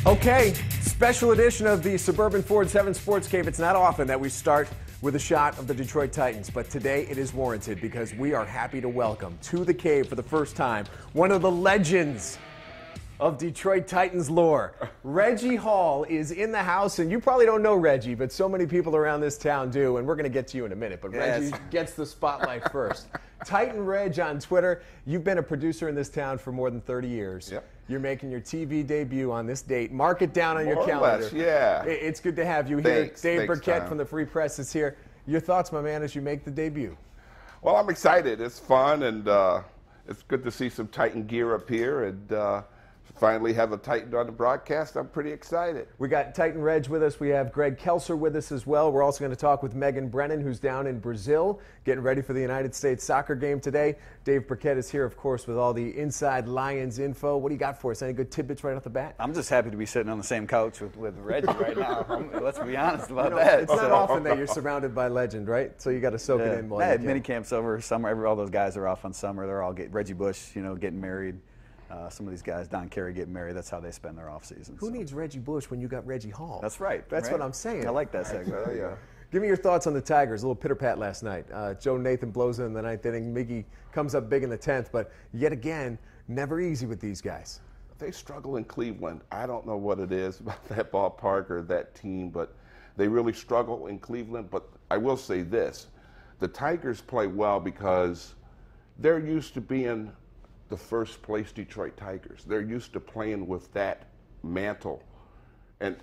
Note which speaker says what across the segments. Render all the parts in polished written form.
Speaker 1: Okay, special edition of the Suburban Ford 7 Sports Cave. It's not often that we start with a shot of the Detroit Titans, but today it is warranted because we are happy to welcome to the cave for the first time one of the legends of Detroit Titans lore. Reggie Hall is in the house, and you probably don't know Reggie, but so many people around this town do, and we're going to get to you in a minute, but yes. Reggie gets the spotlight first. Titan Reg on Twitter. You've been a producer in this town for more than 30 years.
Speaker 2: Yep.
Speaker 1: You're making your TV debut on this date. Mark it down on your calendar.
Speaker 2: More or less, yeah.
Speaker 1: It's good to have you here.
Speaker 2: Thanks,
Speaker 1: Dave
Speaker 2: thanks,
Speaker 1: Burkett
Speaker 2: Tom.
Speaker 1: from the Free Press is here. Your thoughts, my man, as you make the debut?
Speaker 2: Well, I'm excited. It's fun, and it's good to see some Titan gear up here, and finally have a Titan on the broadcast. I'm pretty excited. We
Speaker 1: got Titan Reg with us. We have Greg Kelser with us as well. We're also going to talk with Meghan Brennan, who's down in Brazil, getting ready for the United States soccer game today. Dave Burkett is here, of course, with all the Inside Lions info. What do you got for us? Any good tidbits right off the bat?
Speaker 3: I'm just happy to be sitting on the same couch with Reggie right now. Let's be honest about that.
Speaker 1: It's not often that you're surrounded by legend, right? So you got to soak it in.
Speaker 3: I had mini camps over summer. All those guys are off on summer. They're all Reggie Bush, getting married. Some of these guys, Don Carey, getting married. That's how they spend their off season.
Speaker 1: Who needs Reggie Bush when you got Reggie Hall?
Speaker 3: That's right.
Speaker 1: That's what I'm saying.
Speaker 3: I like that segment.
Speaker 1: Yeah. Give me your thoughts on the Tigers. A little pitter-pat last night. Joe Nathan blows in the ninth inning. Miggy comes up big in the 10th, but yet again, never easy with these guys.
Speaker 2: They struggle in Cleveland. I don't know what it is about that ballpark or that team, but they really struggle in Cleveland. But I will say this. The Tigers play well because they're used to being the first place Detroit Tigers. They're used to playing with that mantle. And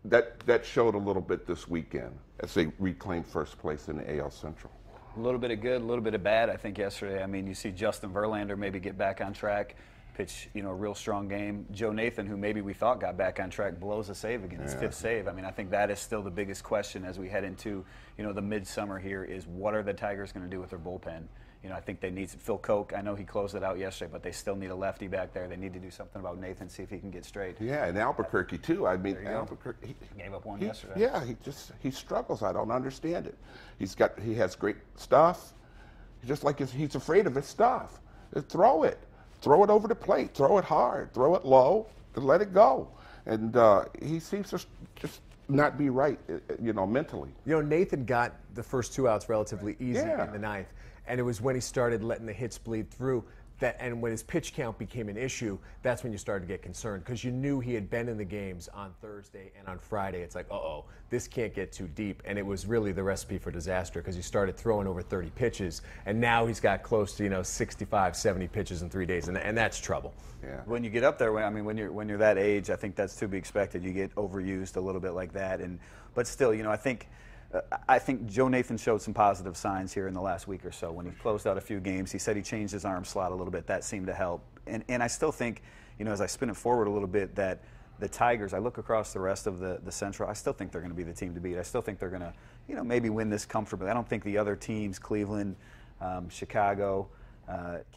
Speaker 2: that showed a little bit this weekend as they reclaimed first place in the AL Central.
Speaker 3: A little bit of good, a little bit of bad, I think, yesterday. I mean, you see Justin Verlander maybe get back on track, pitch, a real strong game. Joe Nathan, who maybe we thought got back on track, blows a save again, his fifth save. I mean, I think that is still the biggest question as we head into, the midsummer here is what are the Tigers going to do with their bullpen? I think they need Phil Koch. I know he closed it out yesterday, but they still need a lefty back there. They need to do something about Nathan, see if he can get straight.
Speaker 2: Yeah, and Albuquerque too. I mean, Albuquerque
Speaker 3: he gave up one yesterday.
Speaker 2: Yeah, he struggles. I don't understand it. He has great stuff. Just like he's afraid of his stuff. Throw it over the plate. Throw it hard. Throw it low, and let it go. And he seems to just not be right, mentally.
Speaker 1: Nathan got the first two outs relatively easy in the ninth. And it was when he started letting the hits bleed through and when his pitch count became an issue, that's when you started to get concerned because you knew he had been in the games on Thursday and on Friday. It's like, this can't get too deep. And it was really the recipe for disaster because he started throwing over 30 pitches, and now he's got close to 65, 70 pitches in 3 days, and that's trouble.
Speaker 3: Yeah. When you get up there, when you're that age, I think that's to be expected. You get overused a little bit like that, but still, I think Joe Nathan showed some positive signs here in the last week or so. When he closed out a few games, he said he changed his arm slot a little bit. That seemed to help. And I still think, as I spin it forward a little bit, that the Tigers, I look across the rest of the Central, I still think they're going to be the team to beat. I still think they're going to, maybe win this comfortably. I don't think the other teams, Cleveland, Chicago,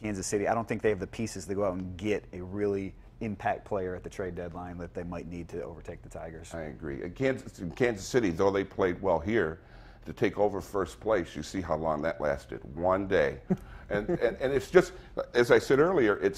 Speaker 3: Kansas City, I don't think they have the pieces to go out and get a really impact player at the trade deadline that they might need to overtake the Tigers.
Speaker 2: I agree. In Kansas City, though they played well here, to take over first place, you see how long that lasted. 1 day. and it's just, as I said earlier,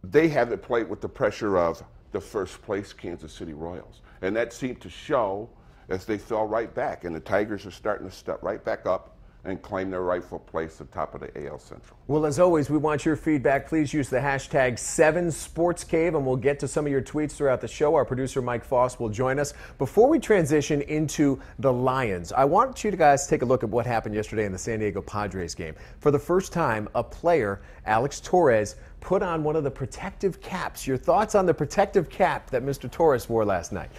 Speaker 2: they haven't played with the pressure of the first place Kansas City Royals. And that seemed to show as they fell right back. And the Tigers are starting to step right back up and claim their rightful place at the top of the AL Central.
Speaker 1: Well, as always, we want your feedback. Please use the hashtag 7SportsCave, and we'll get to some of your tweets throughout the show. Our producer, Mike Foss, will join us. Before we transition into the Lions, I want you guys to take a look at what happened yesterday in the San Diego Padres game. For the first time, a player, Alex Torres, put on one of the protective caps. Your thoughts on the protective cap that Mr. Torres wore last night?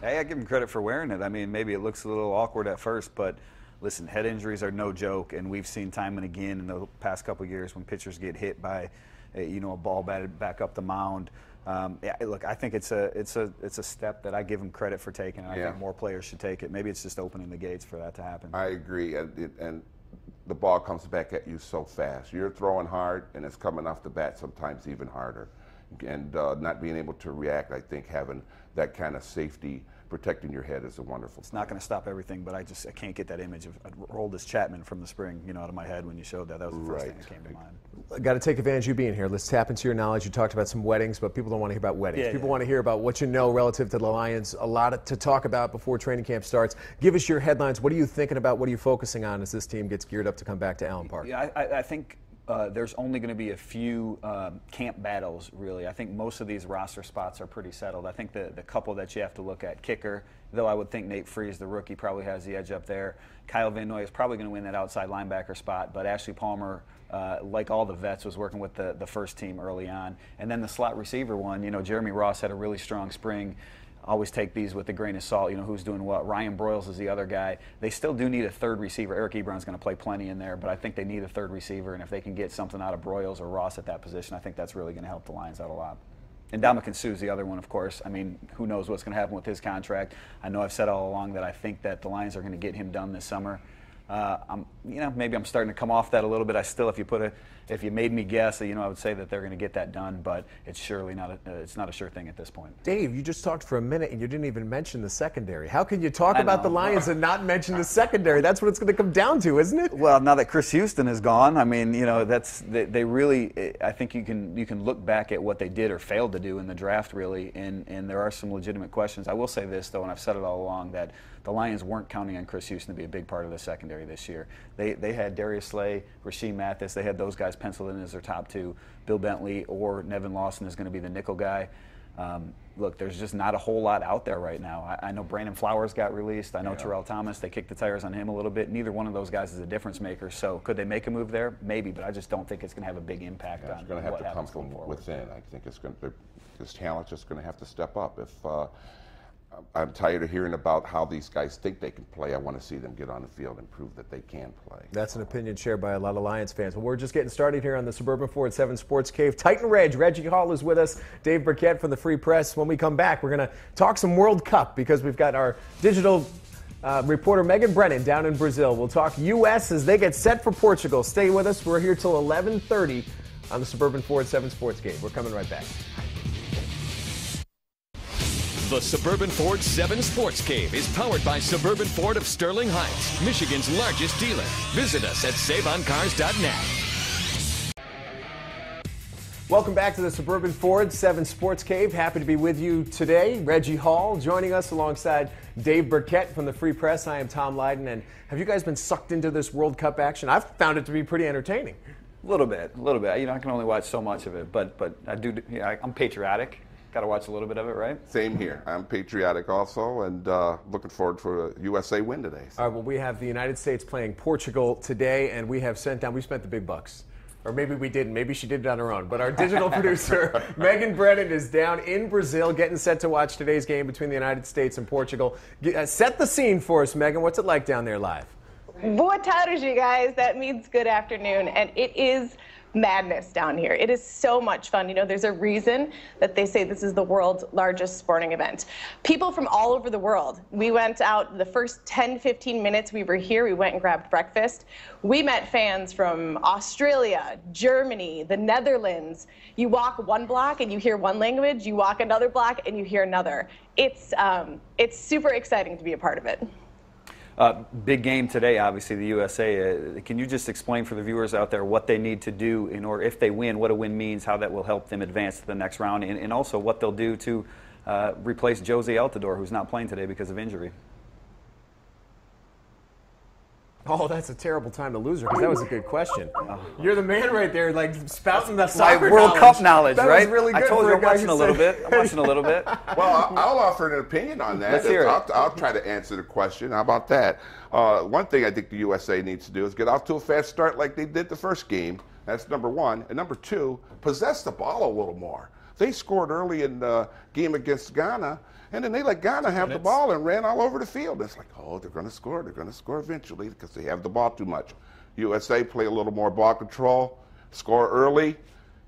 Speaker 3: Hey, I give him credit for wearing it. I mean, maybe it looks a little awkward at first, but listen, head injuries are no joke, and we've seen time and again in the past couple of years when pitchers get hit by, a ball batted back up the mound. Look, I think it's a step that I give him credit for taking, and I think more players should take it. Maybe it's just opening the gates for that to happen.
Speaker 2: I agree, and the ball comes back at you so fast. You're throwing hard, and it's coming off the bat sometimes even harder. and not being able to react. I think having that kind of safety protecting your head is a wonderful.
Speaker 3: It's not going to stop everything, but I can't get that image of Aroldis Chapman from the spring, out of my head when you showed that. That was the first thing that came to mind.
Speaker 1: Got to take advantage of you being here. Let's tap into your knowledge. You talked about some weddings, but people don't want to hear about weddings. People want to hear about what you know relative to the Lions. A lot to talk about before training camp starts. Give us your headlines. What are you thinking about? What are you focusing on as this team gets geared up to come back to Allen Park?
Speaker 3: Yeah, I think there's only going to be a few camp battles, really. I think most of these roster spots are pretty settled. I think the couple that you have to look at, kicker, though I would think Nate Freese, the rookie, probably has the edge up there. Kyle Van Noy is probably going to win that outside linebacker spot, but Ashley Palmer, like all the vets, was working with the first team early on. And then the slot receiver one, Jeremy Ross had a really strong spring. Always take these with a grain of salt, who's doing what. Ryan Broyles is the other guy. They still do need a third receiver. Eric Ebron's going to play plenty in there, but I think they need a third receiver, and if they can get something out of Broyles or Ross at that position, I think that's really going to help the Lions out a lot. And Ndamukong Suh's the other one, of course. I mean, who knows what's going to happen with his contract. I know I've said all along that I think that the Lions are going to get him done this summer. Maybe I'm starting to come off that a little bit. If you made me guess, I would say that they're going to get that done, but it's surely not a sure thing at this point.
Speaker 1: Dave, you just talked for a minute and you didn't even mention the secondary. How can you talk about the Lions and not mention the secondary? That's what it's going to come down to, isn't it?
Speaker 3: Well, now that Chris Houston is gone, I mean, they really. I think you can look back at what they did or failed to do in the draft, really, and there are some legitimate questions. I will say this though, and I've said it all along, that the Lions weren't counting on Chris Houston to be a big part of the secondary this year. They had Darius Slay, Rasheem Mathis. They had those guys penciled in as their top two. Bill Bentley or Nevin Lawson is going to be the nickel guy. Look, there's just not a whole lot out there right now. I know Brandon Flowers got released. I know Terrell Thomas. They kicked the tires on him a little bit. Neither one of those guys is a difference maker. So could they make a move there? Maybe, but I just don't think it's going to have a big impact on
Speaker 2: it's going to have to come from
Speaker 3: forward.
Speaker 2: within. I think his talent's just going to have to step up. If I'm tired of hearing about how these guys think they can play. I want to see them get on the field and prove that they can play.
Speaker 1: That's an opinion shared by a lot of Lions fans. Well, we're just getting started here on the Suburban Ford 7 Sports Cave. Titan Reggie Hall is with us. Dave Burkett from the Free Press. When we come back, we're going to talk some World Cup because we've got our digital reporter Meghan Brennan down in Brazil. We'll talk U.S. as they get set for Portugal. Stay with us. We're here till 11:30 on the Suburban Ford 7 Sports Cave. We're coming right back.
Speaker 4: The Suburban Ford 7 Sports Cave is powered by Suburban Ford of Sterling Heights, Michigan's largest dealer. Visit us at SaveOnCars.net.
Speaker 1: Welcome back to the Suburban Ford 7 Sports Cave. Happy to be with you today. Reggie Hall joining us alongside Dave Burkett from the Free Press. I am Tom Lydon. And have you guys been sucked into this World Cup action? I've found it to be pretty entertaining.
Speaker 3: A little bit. I can only watch so much of it, but I do. I'm patriotic. Got to watch a little bit of it, right?
Speaker 2: Same here. I'm patriotic also, and looking forward for a USA win today.
Speaker 1: All right, well, we have the United States playing Portugal today, and we spent the big bucks. Or maybe we didn't. Maybe she did it on her own. But our digital producer, Meghan Brennan, is down in Brazil getting set to watch today's game between the United States and Portugal. Set the scene for us, Meghan. What's it like down there live?
Speaker 5: Boa tarde, guys. That means good afternoon. And it is madness down here. It is so much fun. There's a reason that they say this is the world's largest sporting event. People from all over the world. We went out the first 10-15 minutes we were here. We went and grabbed breakfast. We met fans from Australia, Germany, the Netherlands. You walk one block and you hear one language. You walk another block and you hear another. It's super exciting to be a part of it.
Speaker 3: Big game today, obviously, the USA. Can you just explain for the viewers out there what they need to do in order, if they win, what a win means, how that will help them advance to the next round, and also what they'll do to replace Jose Altidore, who's not playing today because of injury?
Speaker 1: Oh, that's a terrible time to lose her, because that was a good question. You're the man right there, like spouting the
Speaker 3: My
Speaker 1: soccer
Speaker 3: World Cup knowledge,
Speaker 1: that
Speaker 3: right?
Speaker 1: Was really good.
Speaker 3: I told you I'm
Speaker 1: for a guy
Speaker 3: watching
Speaker 1: who
Speaker 3: a little
Speaker 1: said-
Speaker 3: bit. I'm watching a little bit.
Speaker 2: Well, I'll offer an opinion on that.
Speaker 3: Let's hear it.
Speaker 2: I'll try to answer the question. How about that? One thing I think the USA needs to do is get off to a fast start like they did the first game. That's number one. And number two, possess the ball a little more. They scored early in the game against Ghana, and then they let Ghana have the ball and ran all over the field. It's like, oh, they're going to score. They're going to score eventually because they have the ball too much. USA play a little more ball control, score early,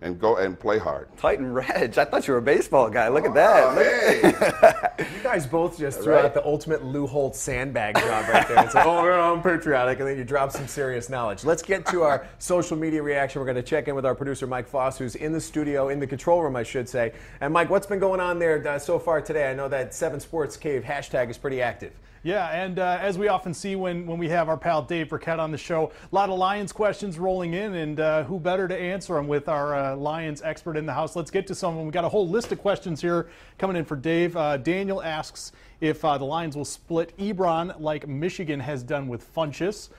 Speaker 2: and go and play hard.
Speaker 3: Titan Reg, I thought you were a baseball guy. Look at that.
Speaker 2: Hey.
Speaker 1: You guys both just threw out the ultimate Lou Holtz sandbag job right there. It's like, oh, no, I'm patriotic, and then you drop some serious knowledge. Let's get to our social media reaction. We're going to check in with our producer, Mike Foss, who's in the studio, in the control room, I should say. And, Mike, what's been going on there so far today? I know that 7 Sports Cave hashtag is pretty active.
Speaker 6: Yeah, and as we often see when we have our pal Dave Burkett on the show, a lot of Lions questions rolling in, and who better to answer them with our Lions expert in the house. Let's get to some of them. We've got a whole list of questions here coming in for Dave. Daniel asks if the Lions will split Ebron like Michigan has done with Funchess.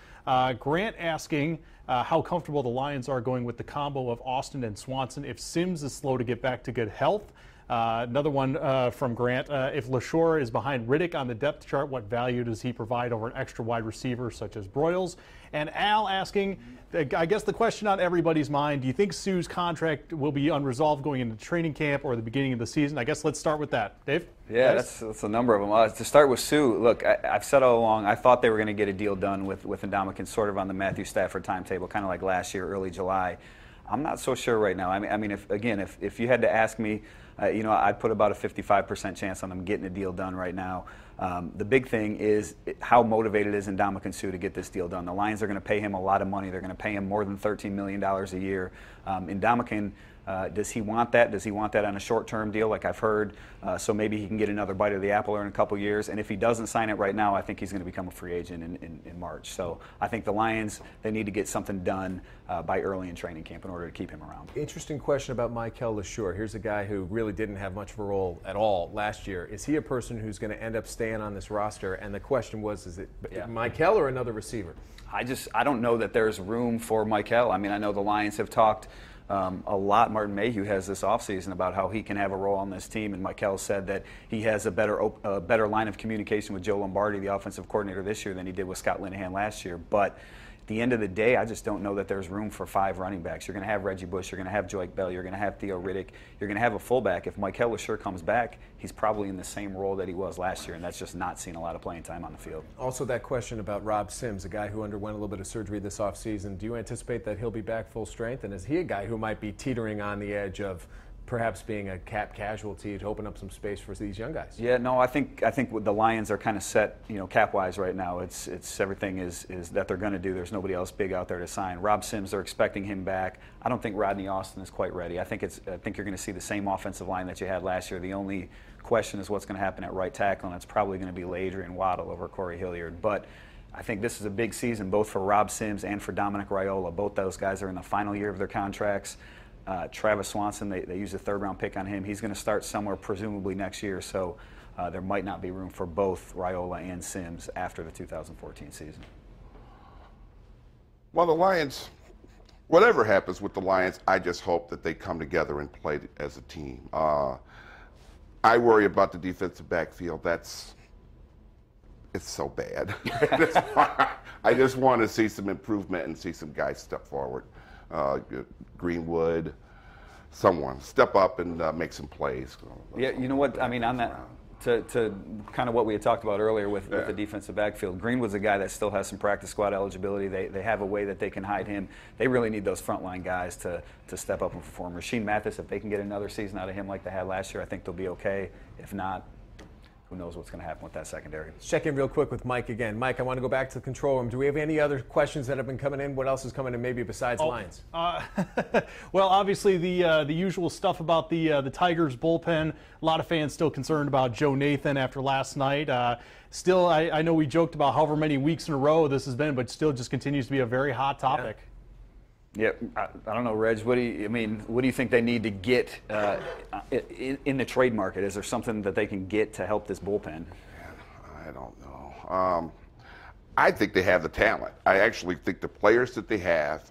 Speaker 6: Grant asking how comfortable the Lions are going with the combo of Austin and Swanson if Sims is slow to get back to good health. Another one from Grant, if LaShore is behind Riddick on the depth chart, what value does he provide over an extra wide receiver such as Broyles? And Al asking, I guess the question on everybody's mind, do you think Sue's contract will be unresolved going into training camp or the beginning of the season? I guess let's start with that. Dave?
Speaker 3: Yeah, that's a number of them. To start with Sue, look, I've said all along, I thought they were going to get a deal done with Ndamukong sort of on the Matthew Stafford timetable, kind of like last year, early July. I'm not so sure right now. I mean, if you had to ask me, I'd put about a 55% chance on them getting a deal done right now. The big thing is how motivated is Ndamukong Suh to get this deal done. The Lions are going to pay him a lot of money. They're going to pay him more than $13 million a year. Ndamukong, does he want that? Does he want that on a short-term deal like I've heard? So maybe he can get another bite of the apple in a couple years. And if he doesn't sign it right now, I think he's going to become a free agent in March. So I think the Lions, they need to get something done by early in training camp in order to keep him around.
Speaker 1: Interesting question about Michael LaShore. Here's a guy who really didn't have much of a role at all last year. Is he a person who's going to end up staying on this roster? And the question was, is it Michael or another receiver?
Speaker 3: I don't know that there's room for Michael. I mean, I know the Lions have talked a lot. Martin Mayhew has this offseason about how he can have a role on this team, and Michael said that he has a better line of communication with Joe Lombardi, the offensive coordinator this year, than he did with Scott Linehan last year. But at the end of the day, I just don't know that there's room for 5 running backs. You're going to have Reggie Bush, you're going to have Joique Bell, you're going to have Theo Riddick, you're going to have a fullback. If Michael LaShore comes back, he's probably in the same role that he was last year, and that's just not seeing a lot of playing time on the field.
Speaker 1: Also, that question about Rob Sims, a guy who underwent a little bit of surgery this offseason. Do you anticipate that he'll be back full strength? And is he a guy who might be teetering on the edge of perhaps being a cap casualty to open up some space for these young guys?
Speaker 3: Yeah, no, I think the Lions are kind of set, cap-wise right now. It's everything is that they're going to do. There's nobody else big out there to sign. Rob Sims, they're expecting him back. I don't think Rodney Austin is quite ready. I think you're going to see the same offensive line that you had last year. The only question is what's going to happen at right tackle, and it's probably going to be Adrian Waddle over Corey Hilliard. But I think this is a big season both for Rob Sims and for Dominic Raiola. Both those guys are in the final year of their contracts. Travis Swanson, they used a 3rd-round pick on him. He's going to start somewhere presumably next year, so there might not be room for both Raiola and Sims after the 2014 season.
Speaker 2: Well, the Lions, whatever happens with the Lions, I just hope that they come together and play as a team. I worry about the defensive backfield. It's so bad. I just want to see some improvement and see some guys step forward. Greenwood, someone step up and make some plays.
Speaker 3: Yeah, you know what? I mean, on that, to kind of what we had talked about earlier with the defensive backfield, Greenwood's a guy that still has some practice squad eligibility. They have a way that they can hide him. They really need those frontline guys to step up and perform. Rasheed Mathis, if they can get another season out of him like they had last year, I think they'll be okay. If not, who knows what's going to happen with that secondary.
Speaker 1: Let's check in real quick with Mike again. Mike, I want to go back to the control room. Do we have any other questions that have been coming in? What else is coming in maybe besides Lions?
Speaker 6: Well, obviously the usual stuff about the Tigers bullpen. A lot of fans still concerned about Joe Nathan after last night. Still, I know we joked about however many weeks in a row this has been, but still just continues to be a very hot topic.
Speaker 3: Yeah, I don't know, Reg. What do you think they need to get in the trade market? Is there something that they can get to help this bullpen?
Speaker 2: I don't know. I think they have the talent. I actually think the players that they have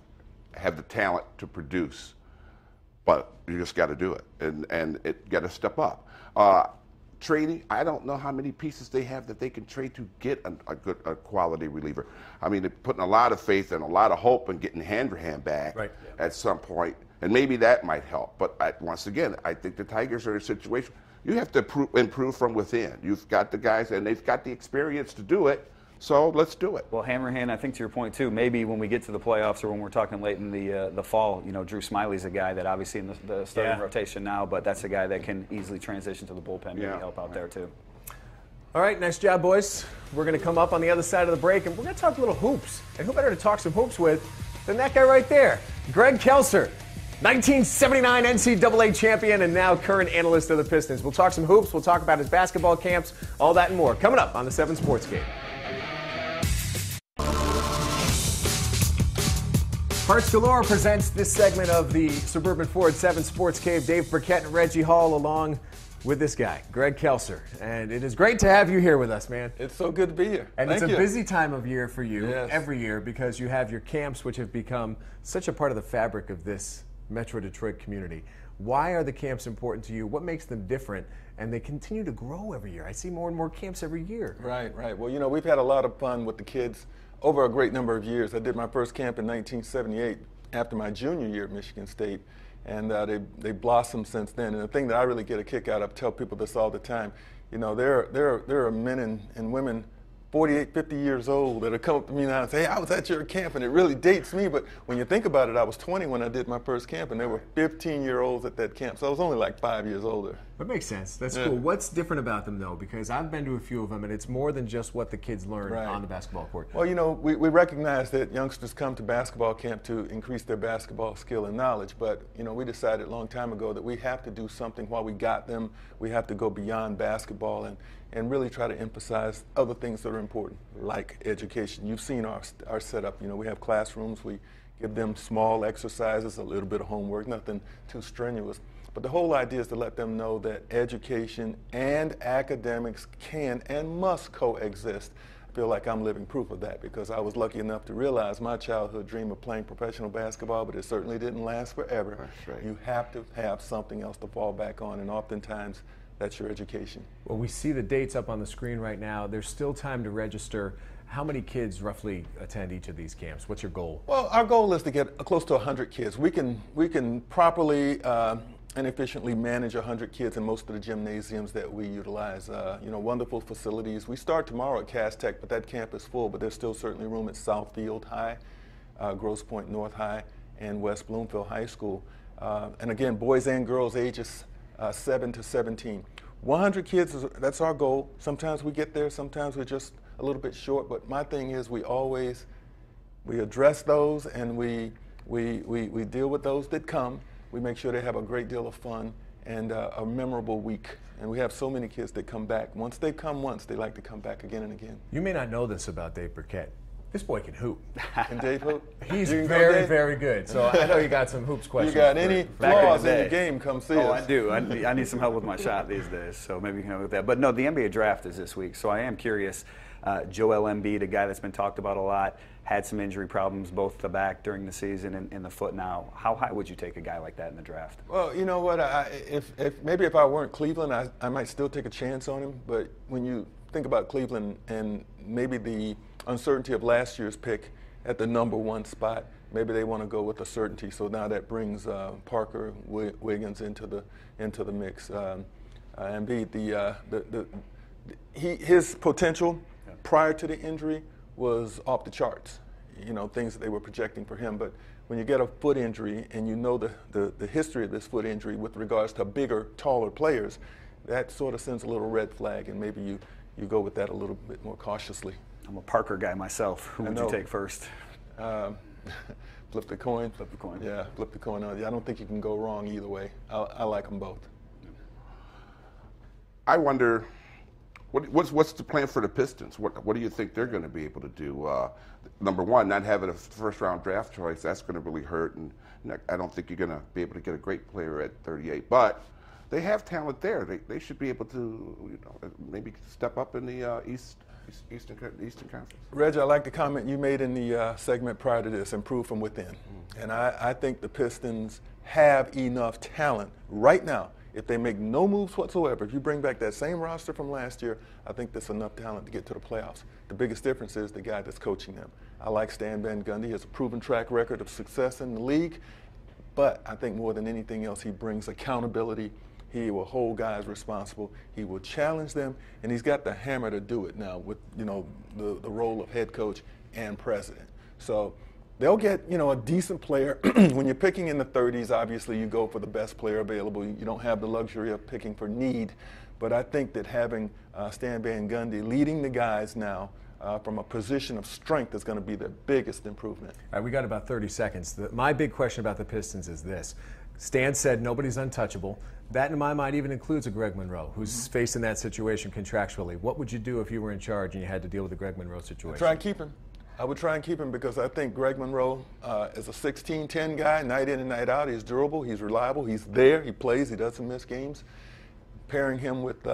Speaker 2: the talent to produce, but you just got to do it, and it got to step up. Trading, I don't know how many pieces they have that they can trade to get a quality reliever. I mean, they're putting a lot of faith and a lot of hope in getting Handrahan back at some point, and maybe that might help. But once again, I think the Tigers are in a situation you have to improve from within. You've got the guys, and they've got the experience to do it, So let's do it.
Speaker 3: Well, Hammerhand, I think to your point too, maybe when we get to the playoffs or when we're talking late in the fall, you know, Drew Smiley's a guy that obviously in the starting rotation now, but that's a guy that can easily transition to the bullpen, maybe help out there too.
Speaker 1: All right, nice job, boys. We're going to come up on the other side of the break, and we're going to talk a little hoops. And who better to talk some hoops with than that guy right there, Greg Kelser, 1979 NCAA champion and now current analyst of the Pistons. We'll talk some hoops. We'll talk about his basketball camps, all that and more. Coming up on the 7 Sports Cave. Parts Galore presents this segment of the Suburban Ford 7 Sports Cave. Dave Burkett and Reggie Hall along with this guy, Greg Kelser. And it is great to have you here with us, man.
Speaker 7: It's so good to be here.
Speaker 1: And
Speaker 7: Thank
Speaker 1: it's a
Speaker 7: you.
Speaker 1: busy time of year for you,
Speaker 7: Yes.
Speaker 1: every year, because you have your camps, which have become such a part of the fabric of this Metro Detroit community. Why are the camps important to you? What makes them different? And they continue to grow every year. I see more and more camps every year.
Speaker 7: Right, right. Well, you know, we've had a lot of fun with the kids over a great number of years. I did my first camp in 1978 after my junior year at Michigan State. And they blossomed since then. And the thing that I really get a kick out of, I tell people this all the time, you know, there are men and women 48, 50 years old that have come up to me now and say, hey, I was at your camp, and it really dates me. But when you think about it, I was 20 when I did my first camp, and there were 15-year-olds at that camp. So I was only like 5 years older.
Speaker 1: That makes sense. That's cool. What's different about them, though? Because I've been to a few of them, and it's more than just what the kids learn on the basketball court.
Speaker 7: Well, you know, we recognize that youngsters come to basketball camp to increase their basketball skill and knowledge. But, you know, we decided a long time ago that we have to do something while we got them. We have to go beyond basketball and really try to emphasize other things that are important, like education. You've seen our setup. You know, we have classrooms. We give them small exercises, a little bit of homework, nothing too strenuous. But the whole idea is to let them know that education and academics can and must coexist. I feel like I'm living proof of that because I was lucky enough to realize my childhood dream of playing professional basketball, but it certainly didn't last forever.
Speaker 2: That's right.
Speaker 7: You have to have something else to fall back on, and oftentimes that's your education.
Speaker 1: Well, we see the dates up on the screen right now. There's still time to register. How many kids roughly attend each of these camps? What's your goal?
Speaker 7: Well, our goal is to get close to 100 kids. We can properly and efficiently manage 100 kids in most of the gymnasiums that we utilize. You know, wonderful facilities. We start tomorrow at Cass Tech, but that camp is full, but there's still certainly room at Southfield High, Grosse Pointe North High, and West Bloomfield High School. And again, boys and girls ages 7 to 17. 100 kids, that's our goal. Sometimes we get there, sometimes we're just a little bit short, but my thing is we address those and we deal with those that come. We make sure they have a great deal of fun and a memorable week. And we have so many kids that come back. Once they come once, they like to come back again and again.
Speaker 1: You may not know this about Dave Burkett. This boy can hoop.
Speaker 7: Can Dave hoop?
Speaker 1: He's very, very good. So I know you got some hoops questions.
Speaker 7: You got any flaws in the game, come see us.
Speaker 3: Oh, I do. I need some help with my shot these days, so maybe you can help with that. But no, the NBA draft is this week, so I am curious. Joel Embiid, a guy that's been talked about a lot, had some injury problems, both the back during the season and the foot now. How high would you take a guy like that in the draft?
Speaker 7: Well, you know what? If I weren't Cleveland, I might still take a chance on him. But when you think about Cleveland and maybe the uncertainty of last year's pick at the number 1 spot, maybe they want to go with a certainty. So now that brings Parker Wiggins into the mix. Embiid, his potential prior to the injury was off the charts, you know, things that they were projecting for him. But when you get a foot injury and you know the history of this foot injury with regards to bigger, taller players, that sort of sends a little red flag, and maybe you go with that a little bit more cautiously.
Speaker 3: I'm a Parker guy myself. Who would you take first?
Speaker 7: Flip the coin.
Speaker 3: Flip the coin.
Speaker 7: Yeah, flip the coin. I don't think you can go wrong either way. I like them both.
Speaker 2: I wonder, what's the plan for the Pistons? What do you think they're going to be able to do? Number one, not having a first-round draft choice, that's going to really hurt, and I don't think you're going to be able to get a great player at 38. But they have talent there. They should be able to, you know, maybe step up in the Eastern Conference.
Speaker 7: Reg, I like the comment you made in the segment prior to this, improve from within. And I think the Pistons have enough talent right now. If they make no moves whatsoever, if you bring back that same roster from last year, I think there's enough talent to get to the playoffs. The biggest difference is the guy that's coaching them. I like Stan Van Gundy. He has a proven track record of success in the league, but I think more than anything else, he brings accountability. He will hold guys responsible. He will challenge them, and he's got the hammer to do it now with, you know, the role of head coach and president. So they'll get, you know, a decent player. When you're picking in the 30s, obviously you go for the best player available. You don't have the luxury of picking for need. But I think that having Stan Van Gundy leading the guys now from a position of strength is going to be the biggest improvement.
Speaker 1: All right, we got about 30 seconds. My big question about the Pistons is this. Stan said nobody's untouchable. That, in my mind, even includes a Greg Monroe, who's facing that situation contractually. What would you do if you were in charge and you had to deal with the Greg Monroe situation?
Speaker 7: Try and keep him. I would try and keep him because I think Greg Monroe is a 16-10 guy, night in and night out. He's durable, he's reliable, he's there, he plays, he doesn't miss games. Pairing him with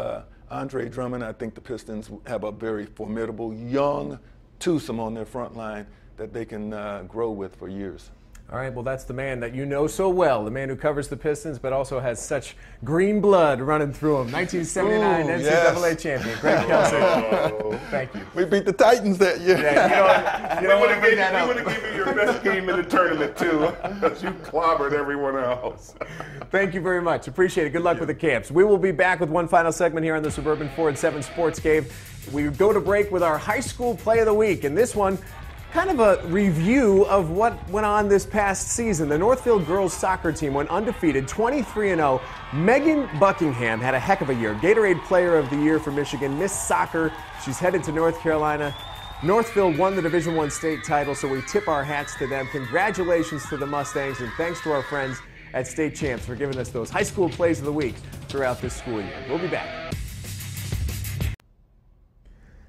Speaker 7: Andre Drummond, I think the Pistons have a very formidable young twosome on their front line that they can grow with for years.
Speaker 1: All right, well, that's the man that you know so well, the man who covers the Pistons but also has such green blood running through him. 1979 NCAA champion, Greg Kelser. Thank you.
Speaker 7: We beat the Titans that year.
Speaker 1: Yeah, you don't want to bring that up.
Speaker 2: We would have given you your best game in the tournament, too, because you clobbered everyone else.
Speaker 1: Thank you very much. Appreciate it. Good luck with the camps. We will be back with one final segment here on the Suburban Ford 7 Sports Cave. We go to break with our high school play of the week, and this one, kind of a review of what went on this past season. The Northville girls soccer team went undefeated, 23-0. Megan Buckingham had a heck of a year. Gatorade Player of the Year for Michigan, Miss Soccer. She's headed to North Carolina. Northville won the Division I state title, so we tip our hats to them. Congratulations to the Mustangs, and thanks to our friends at State Champs for giving us those high school plays of the week throughout this school year. We'll be back.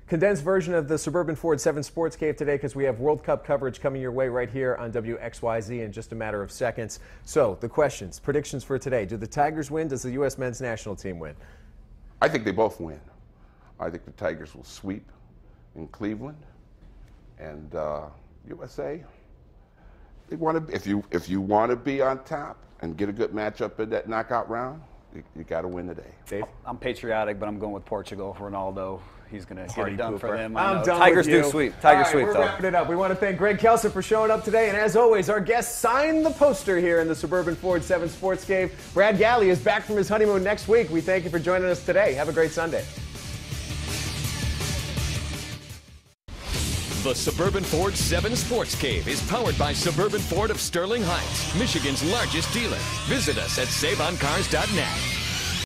Speaker 1: Condensed version of the Suburban Ford 7 Sports Cave today because we have World Cup coverage coming your way right here on WXYZ in just a matter of seconds. So, the questions, predictions for today. Do the Tigers win? Does the U.S. men's national team win?
Speaker 2: I think they both win. I think the Tigers will sweep in Cleveland. And USA, they want to. If you want to be on top and get a good matchup in that knockout round, you got to win today.
Speaker 1: Dave?
Speaker 3: I'm patriotic, but I'm going with Portugal. Ronaldo. He's going to get it done
Speaker 1: Cooper.
Speaker 3: for them.
Speaker 1: I'm done
Speaker 3: Tigers
Speaker 1: with you.
Speaker 3: do sweep. Tigers sweep,
Speaker 1: we're
Speaker 3: though.
Speaker 1: Wrapping it up. We want to thank Greg Kelser for showing up today. And as always, our guest signed the poster here in the Suburban Ford 7 Sports Cave. Brad Galley is back from his honeymoon next week. We thank you for joining us today. Have a great Sunday.
Speaker 4: The Suburban Ford 7 Sports Cave is powered by Suburban Ford of Sterling Heights, Michigan's largest dealer. Visit us at SaveOnCars.net.